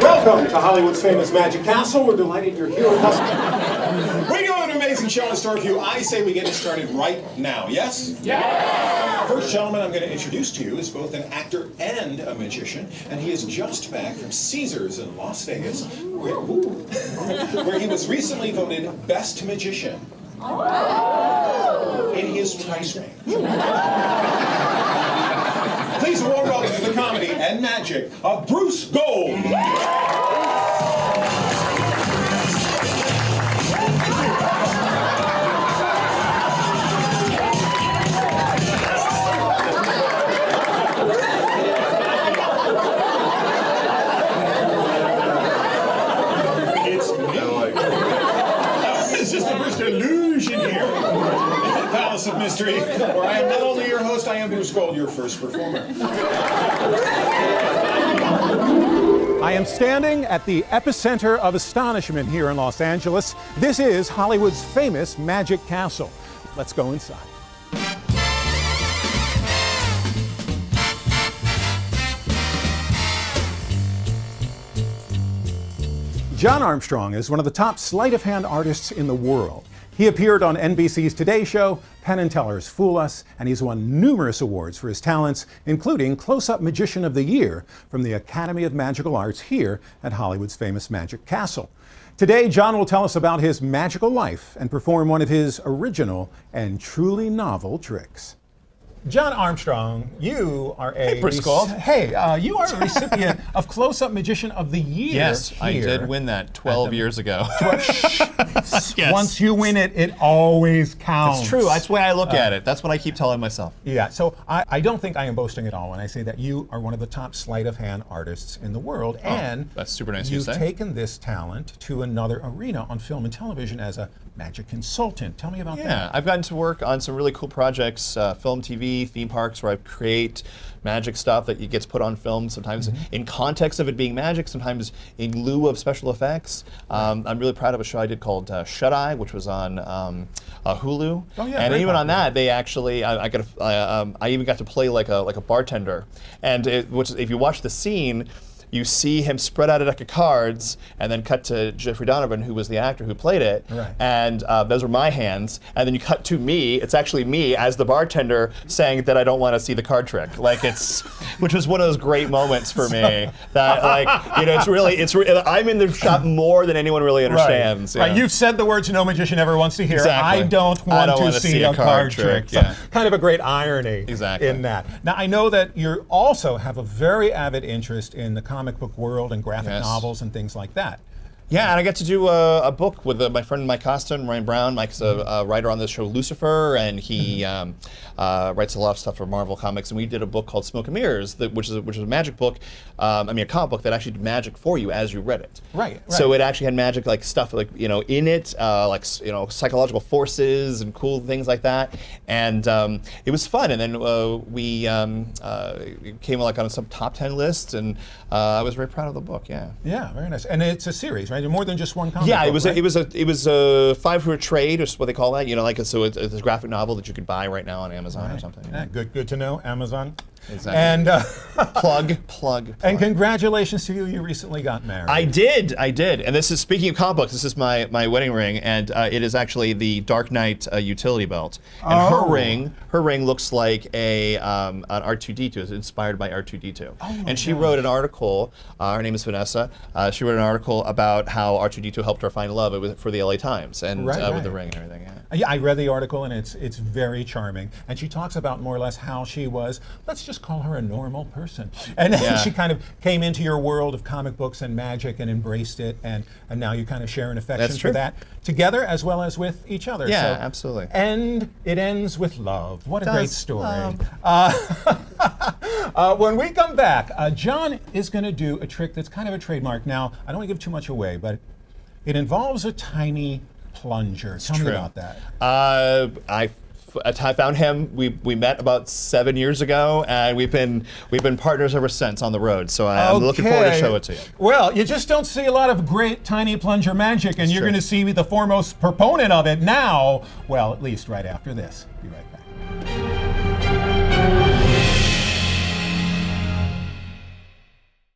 Welcome to Hollywood's famous Magic Castle. We're delighted you're here with us. We do an amazing show in store for you. I say we get it started right now. Yes? Yeah! First gentleman I'm going to introduce to you is both an actor and a magician, and he is just back from Caesars in Las Vegas, where he was recently voted Best Magician in his price range. Please a warm welcome to the comedy and magic of Bruce Gold. It's me. It's just the first illusion here. Palace of Mystery, where I am not only your host, I am Bruce Gold, your first performer. I am standing at the epicenter of astonishment here in Los Angeles. This is Hollywood's famous Magic Castle. Let's go inside. Jon Armstrong is one of the top sleight of hand artists in the world. He appeared on NBC's Today Show, Penn and Teller's Fool Us, and he's won numerous awards for his talents, including Close-Up Magician of the Year from the Academy of Magical Arts here at Hollywood's famous Magic Castle. Today, Jon will tell us about his magical life and perform one of his original and truly novel tricks. Jon Armstrong, you are a you are a recipient of Close-Up Magician of the Year. Yes, I did win that 12 years ago. Yes. Once you win it, it always counts. It's true. That's the way I look at it. That's what I keep telling myself. Yeah. So I don't think I am boasting at all when I say that you are one of the top sleight of hand artists in the world, and that's super nice of you to say. You've taken this talent to another arena on film and television as a magic consultant. Tell me about that. Yeah, I've gotten to work on some really cool projects, film, TV, theme parks, where I create magic stuff that gets put on film, sometimes in context of it being magic, sometimes in lieu of special effects. I'm really proud of a show I did called Shut Eye, which was on Hulu. Oh, yeah, and even popular. on that, they actually, I even got to play like a bartender. And if you watch the scene, you see him spread out a deck of cards, and then cut to Jeffrey Donovan, who was the actor who played it, and those were my hands. And then you cut to me. It's actually me as the bartender saying that I don't want to see the card trick. Which was one of those great moments for me. That it's really I'm in the shop more than anyone really understands. Right. You've said the words no magician ever wants to hear. Exactly. I don't want to see a card trick. Yeah. So, kind of a great irony in that. Now I know that you also have a very avid interest in the comic book world and graphic novels and things like that. Yeah, and I got to do a book with my friend Mike Costin, Ryan Brown. Mike's a writer on the show Lucifer, and he writes a lot of stuff for Marvel Comics. And we did a book called Smoke and Mirrors, which is a magic book. A comic book that actually did magic for you as you read it. Right. So it actually had magic stuff in it, psychological forces and cool things like that. And it was fun. And then we came on some top 10 lists, and I was very proud of the book. Yeah. Yeah, very nice. And it's a series, right? More than just one comic book, right? it was a 5 trade, or what they call that. So it's a graphic novel that you could buy right now on Amazon or something. Yeah, good to know, Amazon. Exactly. And plug. And congratulations to you. You recently got married. I did. And this is, speaking of comic books, this is my wedding ring, and it is actually the Dark Knight utility belt. And her ring looks like an R2-D2. It's inspired by R2-D2. And she wrote an article. Her name is Vanessa. She wrote an article about how R2-D2 helped her find love. It was for the LA Times, and with the ring and everything. Yeah, I read the article, and it's very charming. And she talks about more or less how she was, let's just call her a normal person. And then she kind of came into your world of comic books and magic and embraced it, and now you kind of share an affection for that together as well as with each other. Yeah, absolutely. And it ends with love. What a great story. When we come back, Jon is going to do a trick that's kind of a trademark. Now, I don't want to give too much away, but it involves a tiny plunger. Tell me about that. I found him. We met about 7 years ago, and we've been partners ever since on the road. So I'm looking forward to show it to you. Well, you just don't see a lot of great tiny plunger magic, and you're going to see me the foremost proponent of it now. Well, at least right after this. Be right back.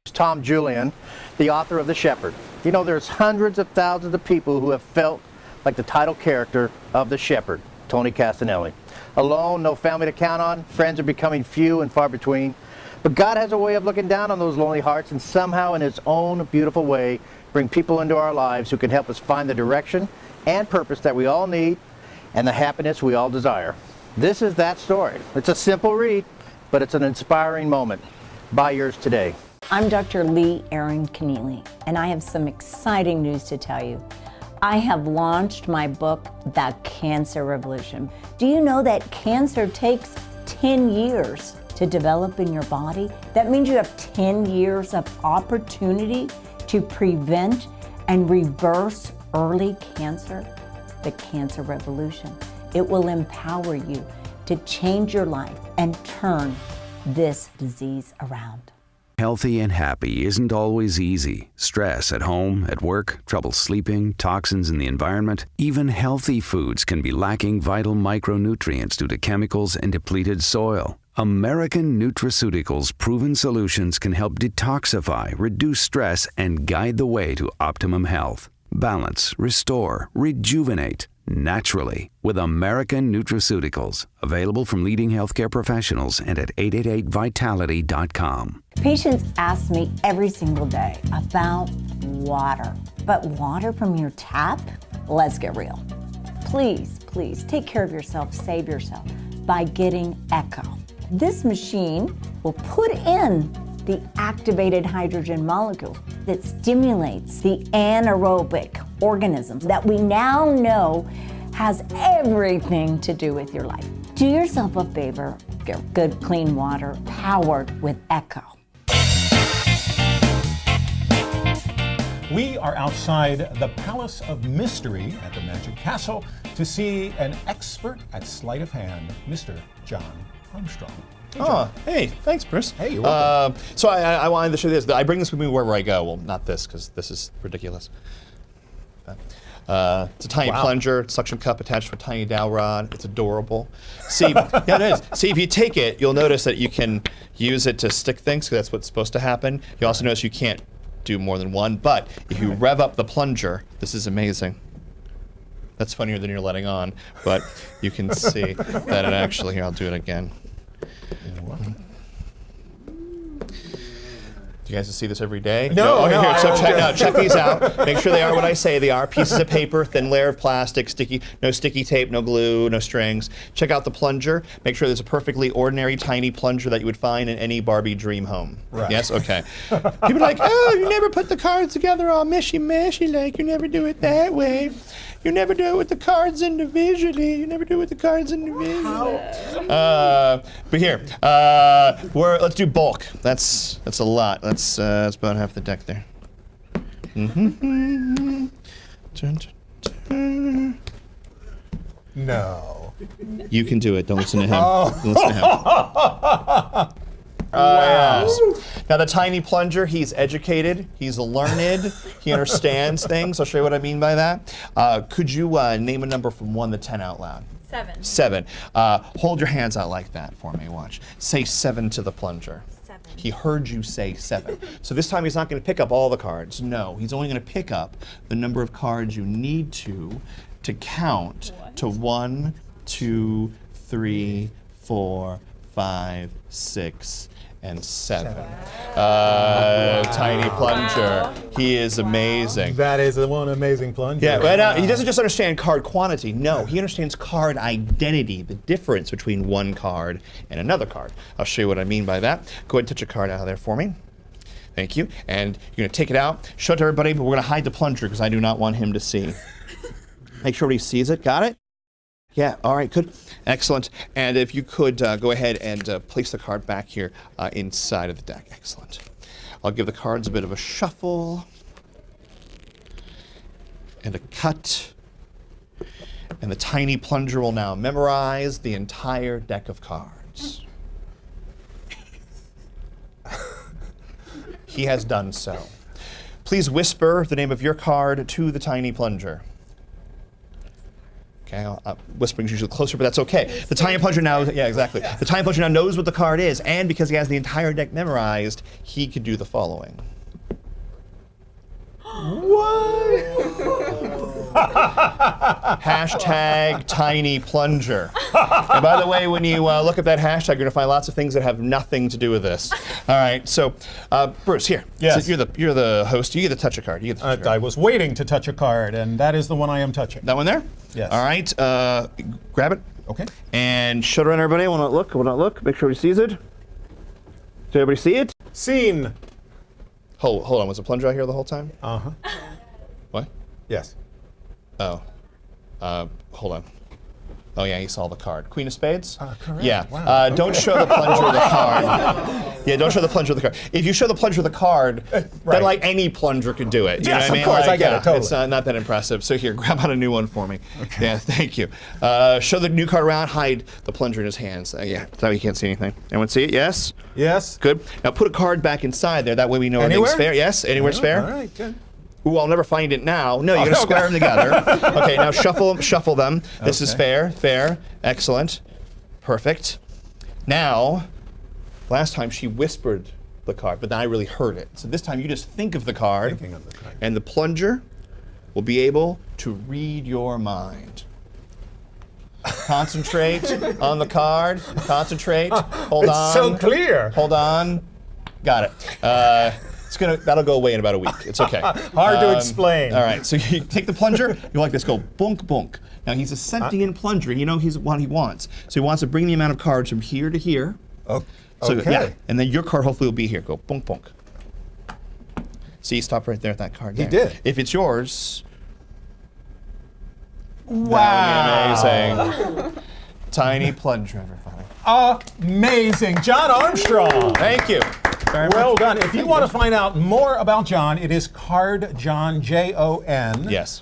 Tom Julian, the author of The Shepherd. You know, there's hundreds of thousands of people who have felt like the title character of The Shepherd, Tony Castanelli. Alone, no family to count on, friends are becoming few and far between. But God has a way of looking down on those lonely hearts and somehow in His own beautiful way bring people into our lives who can help us find the direction and purpose that we all need and the happiness we all desire. This is that story. It's a simple read, but it's an inspiring moment. Buy yours today. I'm Dr. Lee Erin Keneally, and I have some exciting news to tell you. I have launched my book, The Cancer Revolution. Do you know that cancer takes 10 years to develop in your body? That means you have 10 years of opportunity to prevent and reverse early cancer. The Cancer Revolution. It will empower you to change your life and turn this disease around. Healthy and happy isn't always easy. Stress at home, at work, trouble sleeping, toxins in the environment. Even healthy foods can be lacking vital micronutrients due to chemicals and depleted soil. American Nutraceuticals' proven solutions can help detoxify, reduce stress, and guide the way to optimum health. Balance, restore, rejuvenate naturally with American Nutraceuticals. Available from leading healthcare professionals and at 888vitality.com. Patients ask me every single day about water. But water from your tap? Let's get real. Please, please take care of yourself, save yourself by getting Echo. This machine will put in the activated hydrogen molecule that stimulates the anaerobic organisms that we now know has everything to do with your life. Do yourself a favor, get good clean water powered with Echo. We are outside the Palace of Mystery at the Magic Castle to see an expert at sleight of hand, Mr. Jon Armstrong. Hey, Jon. Hey, thanks, Bruce. Hey, you're welcome. So I wanted to show you this. I bring this with me wherever I go. Well, not this, because this is ridiculous. It's a tiny plunger, suction cup attached to a tiny dowel rod. It's adorable. See, yeah, it is. See, if you take it, you'll notice that you can use it to stick things, because that's what's supposed to happen. You also notice you can't do more than one, but if you rev up the plunger, this is amazing. That's funnier than you're letting on, but you can see that it actually, here, I'll do it again. Do you guys see this every day? No, Okay, no, here, so I- check these out. Make sure they are what I say they are. Pieces of paper, thin layer of plastic, no sticky tape, no glue, no strings. Check out the plunger. Make sure there's a perfectly ordinary tiny plunger that you would find in any Barbie dream home. Right. Yes? Okay. People are like, oh, you never put the cards together all meshy, like you never do it that way. You never do it with the cards individually. You never do it with the cards individually. But here, let's do bulk. That's a lot. That's about half the deck there. No. You can do it. Don't listen to him. Don't listen to him. Yes. Now the tiny plunger, he's educated, he's learned, he understands things. I'll show you what I mean by that. Could you name a number from 1 to 10 out loud? 7. 7. Hold your hands out like that for me, watch. Say 7 to the plunger. 7. He heard you say 7. So this time he's not going to pick up all the cards. No, he's only going to pick up the number of cards you need to count to 1, 2, 3, 4, 5, 6, and 7. Tiny plunger. Wow. He is amazing. That is one amazing plunger. Yeah, but he doesn't just understand card quantity. No, he understands card identity, the difference between one card and another card. I'll show you what I mean by that. Go ahead and touch a card out of there for me. Thank you. And you're going to take it out, show it to everybody, but we're going to hide the plunger because I do not want him to see. Make sure he sees it. Got it? Yeah, all right, good. Excellent. And if you could go ahead and place the card back here inside of the deck. Excellent. I'll give the cards a bit of a shuffle and a cut. And the tiny plunger will now memorize the entire deck of cards. He has done so. Please whisper the name of your card to the tiny plunger. Okay, whispering's usually closer, but that's okay. The tiny plunger now, yeah, exactly. The tiny plunger now knows what the card is, and because he has the entire deck memorized, he could do the following. Hashtag tiny plunger. And by the way, when you look up that hashtag, you're gonna find lots of things that have nothing to do with this. All right, so Bruce, here. Yes. So you're the host. You get to touch a card. You get to touch a card. I was waiting to touch a card, and that is the one I am touching. That one there? Yes. All right, grab it. Okay. And show it around everybody. Will not look. Will not look. Make sure everybody sees it. Does everybody see it? Scene. Hold on. Was the plunger out here the whole time? Uh-huh. What? Yes. Oh. Hold on. Oh yeah, he saw the card. Queen of Spades? Correct. Yeah. Wow. Don't show the plunger of the card. Yeah, don't show the plunger of the card. If you show the plunger of the card, right. then like any plunger could do it. You Yes, know what I of mean? course, Like, I get it, totally. It's not that impressive. So here, grab out a new one for me. Okay. Yeah, thank you. Show the new card around, hide the plunger in his hands. Yeah, that way you can't see anything. Anyone see it? Yes? Yes. Good. Now put a card back inside there. That way we know everything's fair. Yes? Anywhere's fair? All right, good. Ooh, I'll never find it now. No, you're gonna square them together. Okay, now shuffle them. This is fair, excellent, perfect. Now, last time she whispered the card, but then I really heard it. So this time you just think of the card, Thinking of the card. and the plunger will be able to read your mind. Concentrate on the card. Concentrate. Hold on. It's so clear. Hold on. Got it. That'll go away in about a week. It's okay. Hard to explain. All right, so you take the plunger, you like this, go bunk, bunk. Now he's a sentient plunger, you know he's what he wants. So he wants to bring the amount of cards from here to here. Oh, So, okay. yeah, and then your card hopefully will be here. Go bunk, bunk. See, stop right there at that card He there. did. If it's yours, Wow. that would be amazing. Tiny plunger, everybody. Amazing. Jon Armstrong. Thank you. Very Well much. done. If you want to find out more about Jon, it is cardjon, Jon, Yes.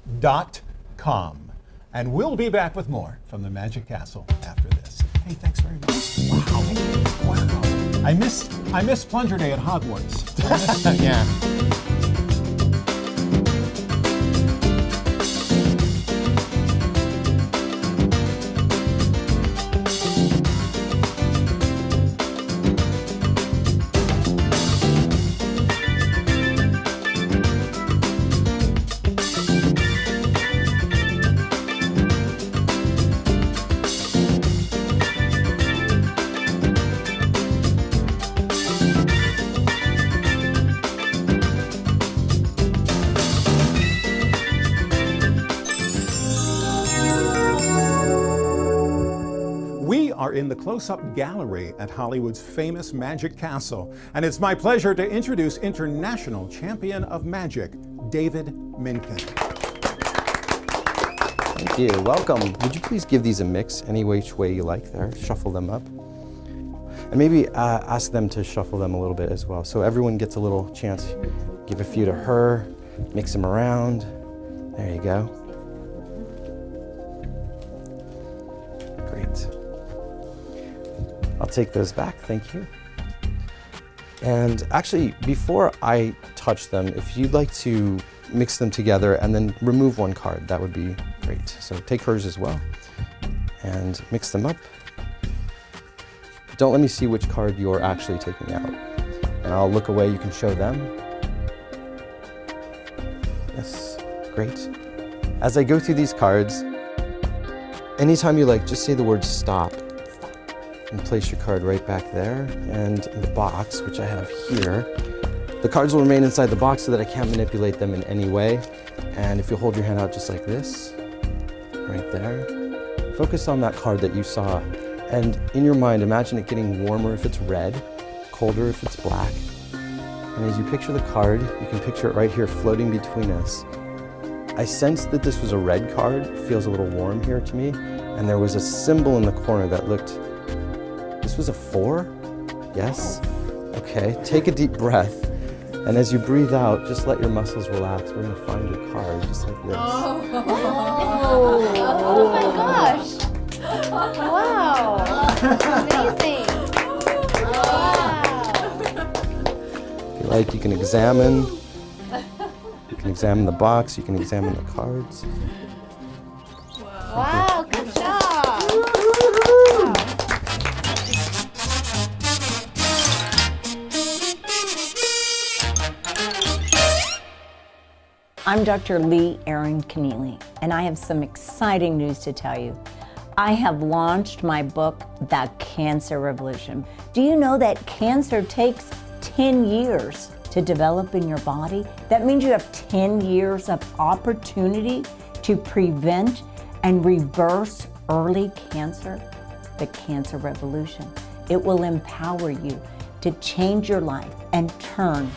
.com. And we'll be back with more from the Magic Castle after this. Hey, thanks very much. Wow. I missed Plunger Day at Hogwarts. Yeah. We are in the close-up gallery at Hollywood's famous Magic Castle, and it's my pleasure to introduce international champion of magic, David Minkin. Thank you. Welcome. Would you please give these a mix any which way you like there? Shuffle them up. And maybe ask them to shuffle them a little bit as well. So everyone gets a little chance. Give a few to her, mix them around. There you go. Great. I'll take those back, thank you. And actually, before I touch them, if you'd like to mix them together and then remove one card, that would be great. So take hers as well and mix them up. Don't let me see which card you're actually taking out. And I'll look away, you can show them. Yes, great. As I go through these cards, anytime you like, just say the word stop. And place your card right back there. And in the box, which I have here, the cards will remain inside the box so that I can't manipulate them in any way. And if you hold your hand out just like this, right there, focus on that card that you saw. And in your mind, imagine it getting warmer if it's red, colder if it's black. And as you picture the card, you can picture it right here floating between us. I sensed that this was a red card. It feels a little warm here to me. And there was a symbol in the corner that looked, this was a 4? Yes? Okay, take a deep breath. And as you breathe out, just let your muscles relax. We're gonna find your card just like this. Oh my gosh. Wow. Amazing. Wow. If you like, you can examine. You can examine the box, you can examine the cards. Wow, I'm Dr. Lee Erin Keneally, and I have some exciting news to tell you. I have launched my book, The Cancer Revolution. Do you know that cancer takes 10 years to develop in your body? That means you have 10 years of opportunity to prevent and reverse early cancer. The Cancer Revolution. It will empower you to change your life and turn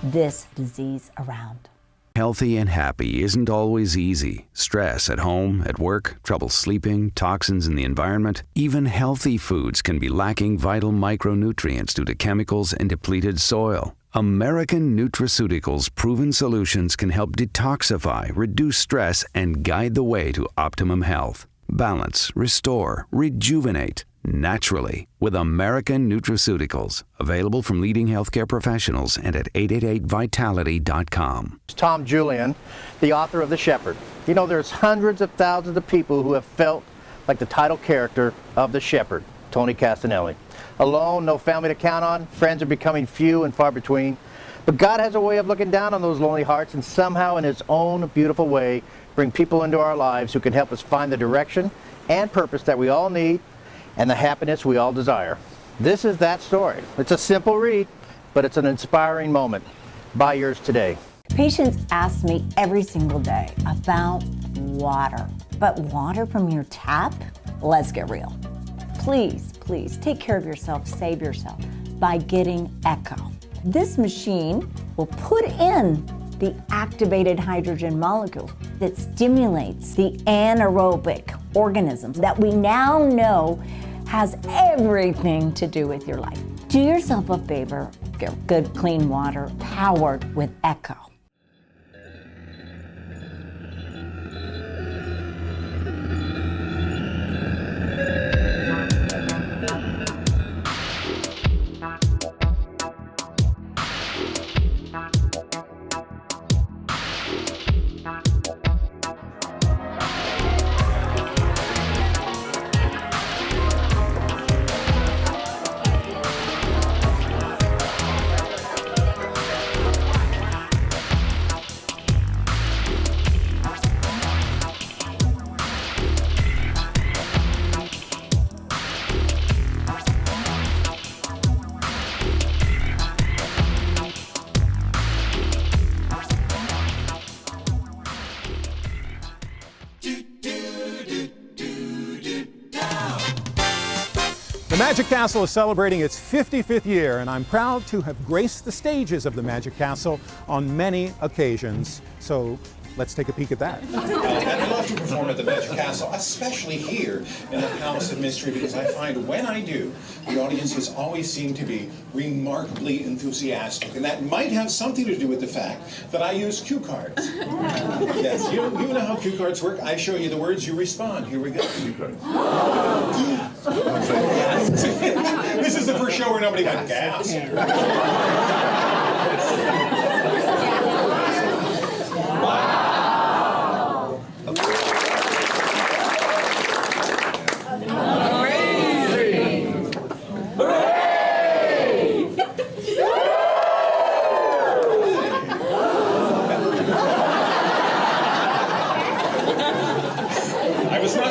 this disease around. Healthy and happy isn't always easy. Stress at home, at work, trouble sleeping, toxins in the environment. Even healthy foods can be lacking vital micronutrients due to chemicals and depleted soil. American Nutraceuticals' proven solutions can help detoxify, reduce stress, and guide the way to optimum health. Balance, restore, rejuvenate naturally with American Nutraceuticals. Available from leading healthcare professionals and at 888vitality.com. Tom Julian, the author of The Shepherd. You know, there's hundreds of thousands of people who have felt like the title character of The Shepherd, Tony Castanelli. Alone, no family to count on, friends are becoming few and far between. But God has a way of looking down on those lonely hearts and somehow in His own beautiful way bring people into our lives who can help us find the direction and purpose that we all need and the happiness we all desire. This is that story. It's a simple read, but it's an inspiring moment. Buy yours today. Patients ask me every single day about water. But water from your tap? Let's get real. Please, please take care of yourself, save yourself by getting Echo. This machine will put in the activated hydrogen molecule that stimulates the anaerobic organisms that we now know has everything to do with your life. Do yourself a favor, get good clean water powered with Echo. The Magic Castle is celebrating its 55th year, and I'm proud to have graced the stages of the Magic Castle on many occasions. So let's take a peek at that. And I love to perform at the Magic Castle, especially here in the Palace of Mystery, because I find when I do, the audiences always seem to be remarkably enthusiastic. And that might have something to do with the fact that I use cue cards. Yes, you know how cue cards work. I show you the words, you respond. Here we go. Cue card. This is the first show where nobody got gas.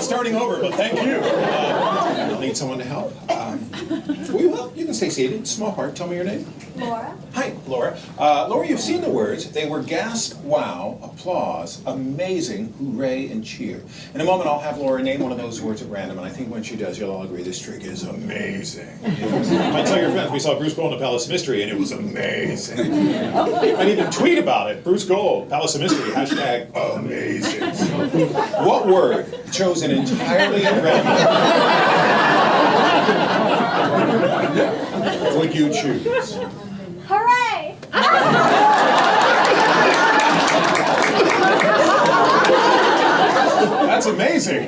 Starting over, but thank you. I'll need someone to help. Well, you can stay seated. Small part. Tell me your name. Laura. Hi, Laura. Laura, you've seen the words. They were gasp, wow, applause, amazing, hooray, and cheer. In a moment, I'll have Laura name one of those words at random, and I think when she does, you'll all agree this trick is amazing. I'll tell your friends we saw Bruce Gold in the Palace of Mystery, and it was amazing. I'd even tweet about it. Bruce Gold, Palace of Mystery, hashtag amazing. What word, chosen entirely at random, would you choose? Hooray! That's amazing.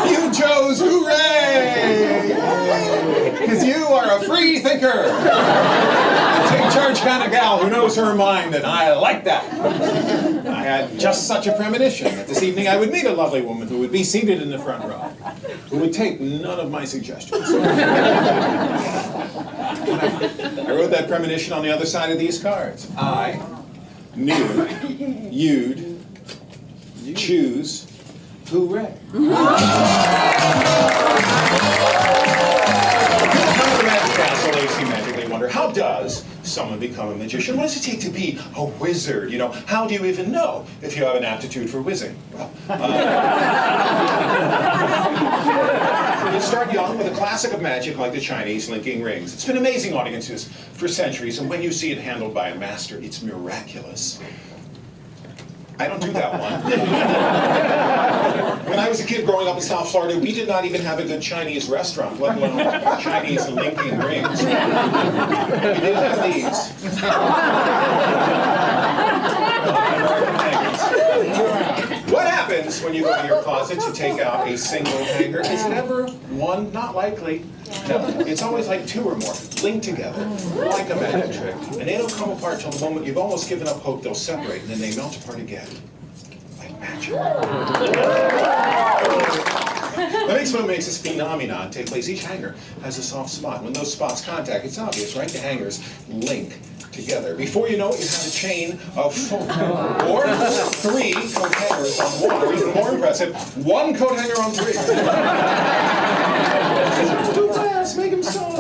You chose hooray! Because you are a free thinker. Take charge kind of gal who knows her mind, and I like that. I had just such a premonition that this evening I would meet a lovely woman who would be seated in the front row, who would take none of my suggestions. I wrote that premonition on the other side of these cards. I knew you'd choose hooray. Magically wonder, how does someone become a magician? What does it take to be a wizard? You know, how do you even know if you have an aptitude for whizzing? Well, you start young with a classic of magic like the Chinese linking rings. It's been amazing audiences for centuries, and when you see it handled by a master, it's miraculous. I don't do that one. When I was a kid growing up in South Florida, we did not even have a good Chinese restaurant, let alone Chinese linking rings. We did have these. What happens when you go to your closet to take out a single hanger? It's never one, not likely. No, it's always like two or more, linked together, like a magic trick. And they don't come apart till the moment you've almost given up hope they'll separate, and then they melt apart again. Like magic. That makes what makes this phenomenon take place. Each hanger has a soft spot. When those spots contact, it's obvious, right? The hangers link together. Before you know it, you have a chain of 4 or 3 coat hangers on one, or even more impressive, 1 coat hanger on 3. Too fast, make them stop.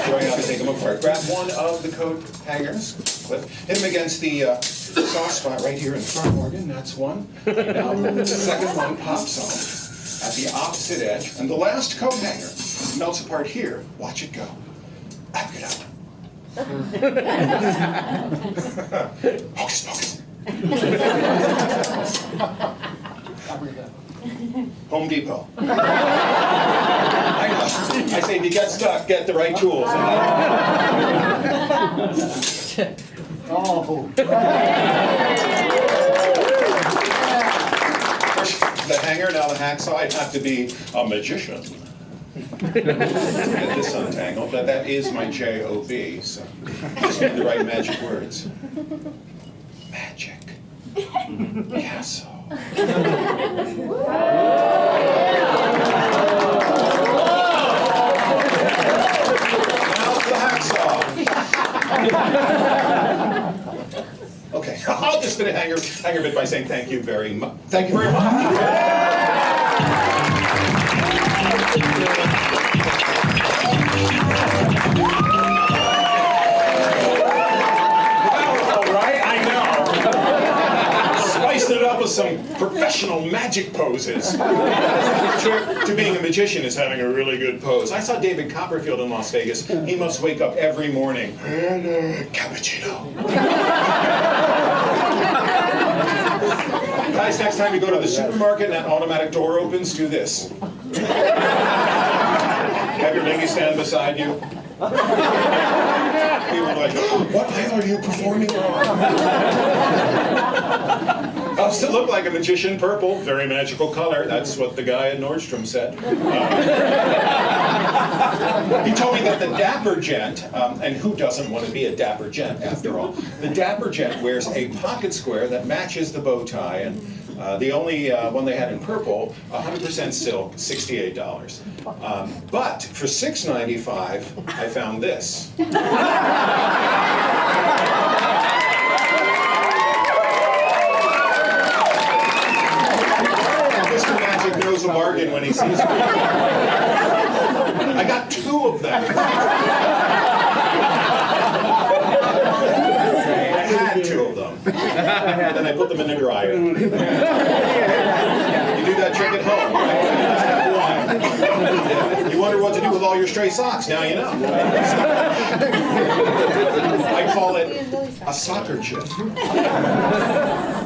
Showing how to take them apart. Grab one of the coat hangers, hit them against the soft spot right here in the front organ. That's one. Now the second one pops off at the opposite edge, and the last coat hanger melts apart here. Watch it go. Back it up. Hocus pocus. Home Depot. I know. I say if you get stuck, get the right tools. The hanger, now the hacksaw, I'd have to be a magician. Get this untangled, but that is my J-O-B, so just need the right magic words. Magic. Castle. Now's the hacksaw. Okay, I'll just finish hanger bit by saying thank you very much. Thank you very much. It up with some professional magic poses. The trick to being a magician is having a really good pose. I saw David Copperfield in Las Vegas. He must wake up every morning. Cappuccino. Guys, next time you go to the supermarket and that automatic door opens, do this. Have your dinghy stand beside you. People are like, oh, what aisle are you performing on? Helps to look like a magician. Purple, very magical color. That's what the guy at Nordstrom said. He told me that the dapper gent, and who doesn't want to be a dapper gent after all, the dapper gent wears a pocket square that matches the bow tie, and the only one they had in purple, 100% silk, $68. But for $6.95, I found this. Mr. Magic knows a bargain when he sees one. I got 2 of them. I had 2 of them. And then I put them in the dryer. You do that trick at home, right? You wonder what to do with all your stray socks. Now you know. I call it a soccer chip.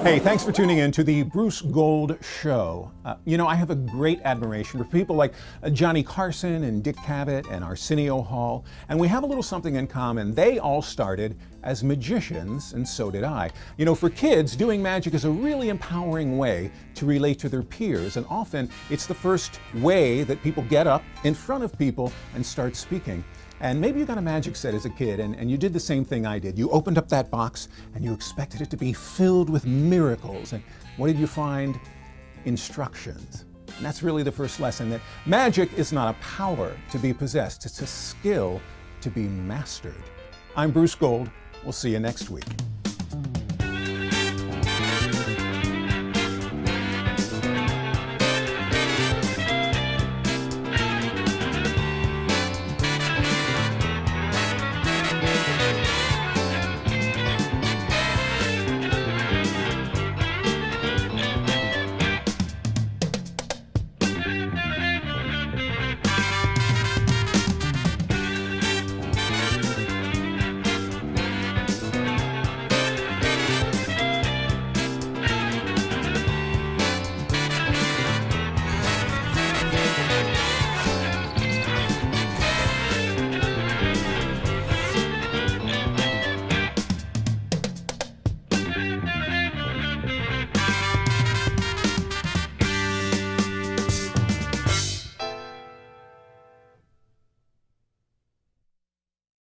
Hey, thanks for tuning in to the Bruce Gold Show. You know, I have a great admiration for people like Johnny Carson and Dick Cavett and Arsenio Hall, and we have a little something in common. They all started as magicians, and so did I. You know, for kids, doing magic is a really empowering way to relate to their peers, and often it's the first way that people get up in front of people and start speaking. And maybe you got a magic set as a kid and you did the same thing I did. You opened up that box and you expected it to be filled with miracles. And what did you find? Instructions. And that's really the first lesson, that magic is not a power to be possessed, it's a skill to be mastered. I'm Bruce Gold. We'll see you next week.